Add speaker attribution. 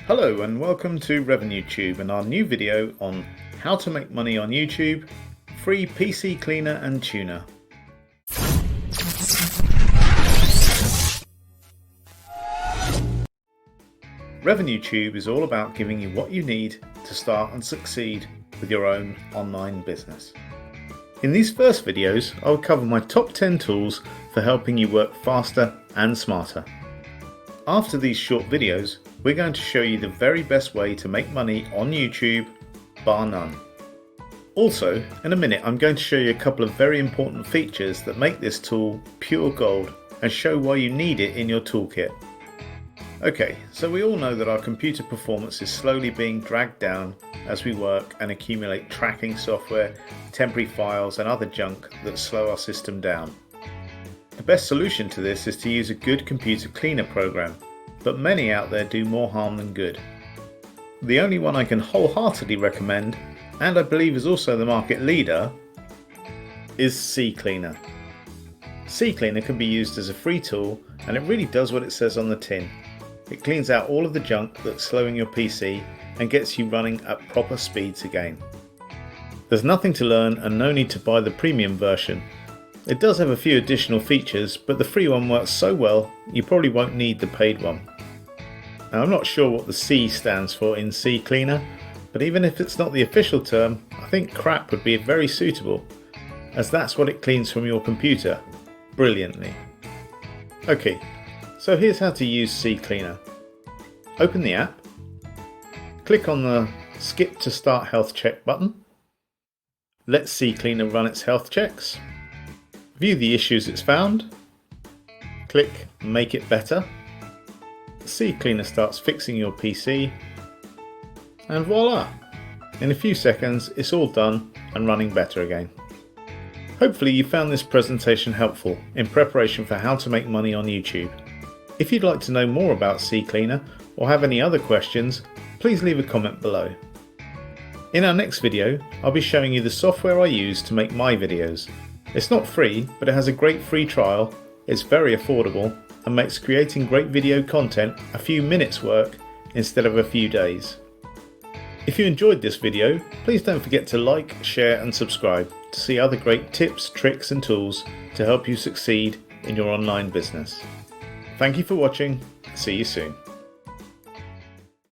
Speaker 1: Hello and welcome to RevenueTube and our new video on how to make money on YouTube, free PC cleaner and tuner. RevenueTube is all about giving you what you need to start and succeed with your own online business. In these first videos, I will cover my top 10 tools for helping you work faster and smarter. After these short videos, we're going to show you the very best way to make money on YouTube, bar none. Also, in a minute I'm going to show you a couple of very important features that make this tool pure gold and show why you need it in your toolkit. Okay, so we all know that our computer performance is slowly being dragged down as we work and accumulate tracking software, temporary files and other junk that slow our system down. The best solution to this is to use a good computer cleaner program, but many out there do more harm than good. The only one I can wholeheartedly recommend, and I believe is also the market leader, is CCleaner. CCleaner can be used as a free tool and it really does what it says on the tin. It cleans out all of the junk that's slowing your PC and gets you running at proper speeds again. There's nothing to learn and no need to buy the premium version. It does have a few additional features, but the free one works so well you probably won't need the paid one. Now I'm not sure what the C stands for in CCleaner, but even if it's not the official term, I think crap would be very suitable, as that's what it cleans from your computer brilliantly. Okay, so here's how to use CCleaner. Open the app, click on the Skip to Start Health Check button, let CCleaner run its health checks, view the issues it's found, click Make It Better. CCleaner starts fixing your PC, and voila! In a few seconds it's all done and running better again. Hopefully you found this presentation helpful in preparation for how to make money on YouTube. If you'd like to know more about CCleaner or have any other questions, please leave a comment below. In our next video, I'll be showing you the software I use to make my videos. It's not free, but it has a great free trial, it's very affordable, and makes creating great video content a few minutes work instead of a few days. If you enjoyed this video, please don't forget to like, share and subscribe to see other great tips, tricks and tools to help you succeed in your online business. Thank you for watching. See you soon.